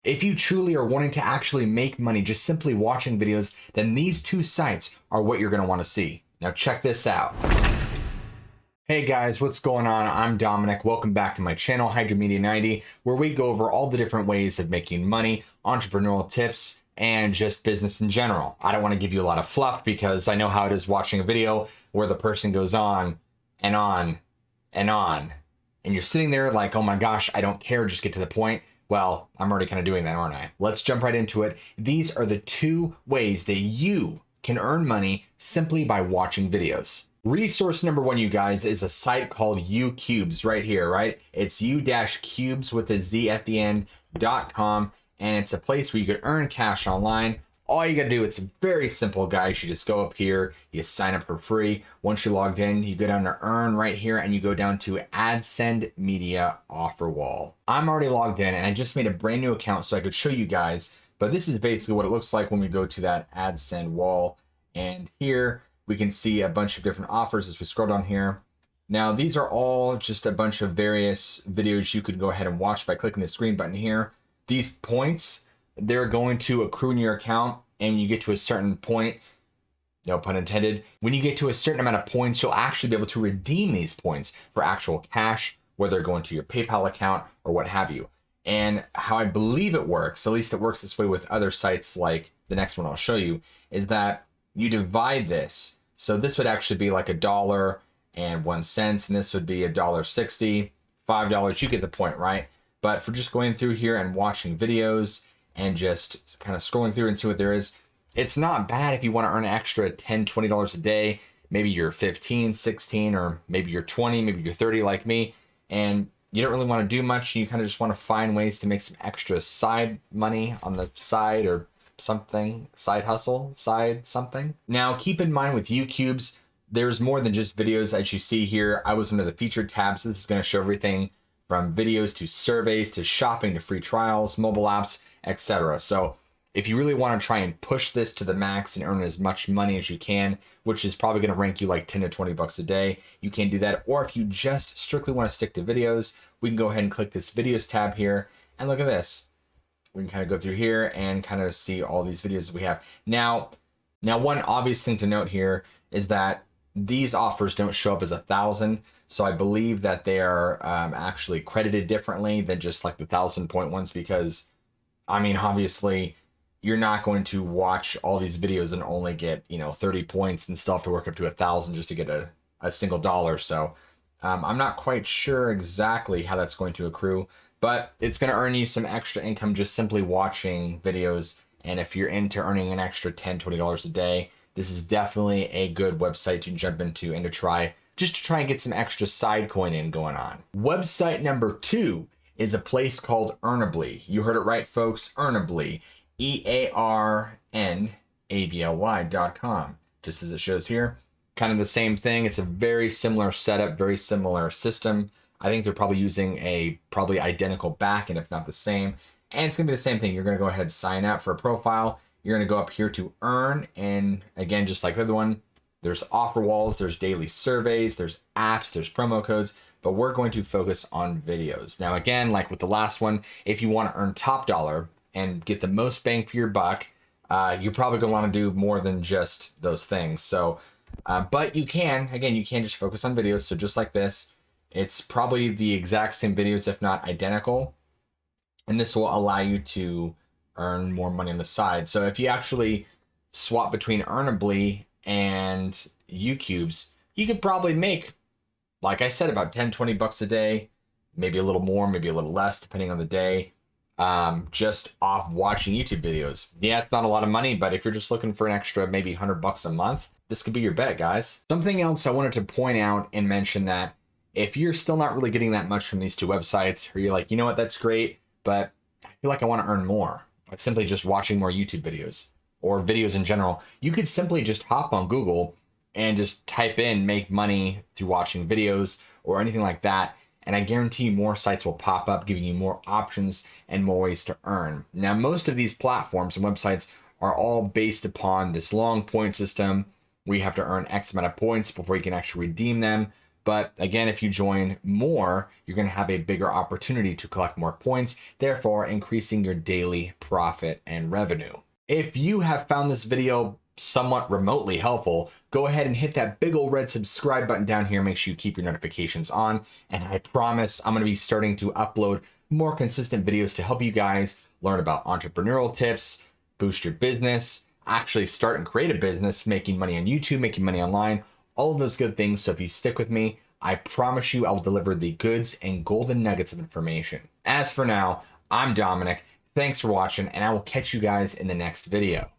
If you truly are wanting to actually make money just simply watching videos, then these two sites are what you're going to want to see. Now check this out. Hey guys, what's going on? I'm Dominic. Welcome back to my channel, HydraMedia90, where we go over all the different ways of making money, entrepreneurial tips, and just business in general. I don't want to give you a lot of fluff because I know how it is watching a video where the person goes on and on and on. And you're sitting there like, oh my gosh, I don't care, just get to the point. Well, I'm already kind of doing that, aren't I? Let's jump right into it. These are the two ways that you can earn money simply by watching videos. Resource number one, you guys, is a site called YouCubes right here, right? It's u-cubes with a Z at the end.com, and it's a place where you can earn cash online. All you gotta do, it's very simple, guys. You just go up here, you sign up for free. Once you're logged in, you go down to earn right here, and you go down to AdSend Media Offer Wall. I'm already logged in, and I just made a brand new account so I could show you guys, but this is basically what it looks like when we go to that AdSend wall. And here, we can see a bunch of different offers as we scroll down here. Now, these are all just a bunch of various videos you could go ahead and watch by clicking the screen button here. These points, they're going to accrue in your account, and you get to a certain point, no pun intended. When you get to a certain amount of points, you'll actually be able to redeem these points for actual cash, whether they're going to your PayPal account or what have you. And how I believe it works, at least it works this way with other sites like the next one I'll show you, is that you divide this. So this would actually be like $1.01, and this would be $1.60, $5. You get the point, right? But for just going through here and watching videos and just kind of scrolling through and see what there is, it's not bad if you want to earn an extra $10, $20 a day. Maybe you're 15, 16, or maybe you're 20, maybe you're 30 like me, and you don't really want to do much. You kind of just want to find ways to make some extra side money on the side, or something, side hustle, side something. Now keep in mind with YouCubes, there's more than just videos. As you see here, I was under the featured tab, so this is going to show everything from videos to surveys to shopping to free trials, mobile apps, etc. So if you really want to try and push this to the max and earn as much money as you can, which is probably going to rank you like 10 to 20 bucks a day, you can do that. Or if you just strictly want to stick to videos, we can go ahead and click this videos tab here, and look at this. We can kind of go through here and kind of see all these videos we have. Now one obvious thing to note here is that these offers don't show up as 1,000. So I believe that they are actually credited differently than just like the 1,000-point ones, because I mean, obviously you're not going to watch all these videos and only get, 30 points and still have to work up to 1,000 just to get a single dollar. So I'm not quite sure exactly how that's going to accrue, but it's going to earn you some extra income just simply watching videos. And if you're into earning an extra $10, $20 a day, this is definitely a good website to jump into and to try and get some extra side coin in going on. Website number two is a place called Earnably. You heard it right, folks. Earnably, EARNABLY.com, just as it shows here. Kind of the same thing. It's a very similar setup, very similar system. I think they're probably using a probably identical backend, if not the same. And it's going to be the same thing. You're going to go ahead and sign up for a profile. You're going to go up here to earn. And again, just like the other one, there's offer walls, there's daily surveys, there's apps, there's promo codes, but we're going to focus on videos. Now, again, like with the last one, if you want to earn top dollar and get the most bang for your buck, you're probably going to want to do more than just those things. So, but you can just focus on videos. So just like this, it's probably the exact same videos, if not identical. And this will allow you to earn more money on the side. So if you actually swap between Earnably and YouCubes, you could probably make, like I said, about 10, 20 bucks a day, maybe a little more, maybe a little less, depending on the day, just off watching YouTube videos. Yeah, it's not a lot of money, but if you're just looking for an extra maybe 100 bucks a month, this could be your bet, guys. Something else I wanted to point out and mention, that if you're still not really getting that much from these two websites, or you're like, you know what, that's great, but I feel like I want to earn more by simply just watching more YouTube videos or videos in general, you could simply just hop on Google and just type in make money through watching videos or anything like that. And I guarantee you more sites will pop up, giving you more options and more ways to earn. Now, most of these platforms and websites are all based upon this long point system where you have to earn X amount of points before you can actually redeem them. But again, if you join more, you're going to have a bigger opportunity to collect more points, therefore increasing your daily profit and revenue. If you have found this video somewhat remotely helpful, go ahead and hit that big old red subscribe button down here. Make sure you keep your notifications on. And I promise I'm going to be starting to upload more consistent videos to help you guys learn about entrepreneurial tips, boost your business, actually start and create a business, making money on YouTube, making money online, all of those good things. So if you stick with me, I promise you I will deliver the goods and golden nuggets of information. As for now, I'm Dominic. Thanks for watching, and I will catch you guys in the next video.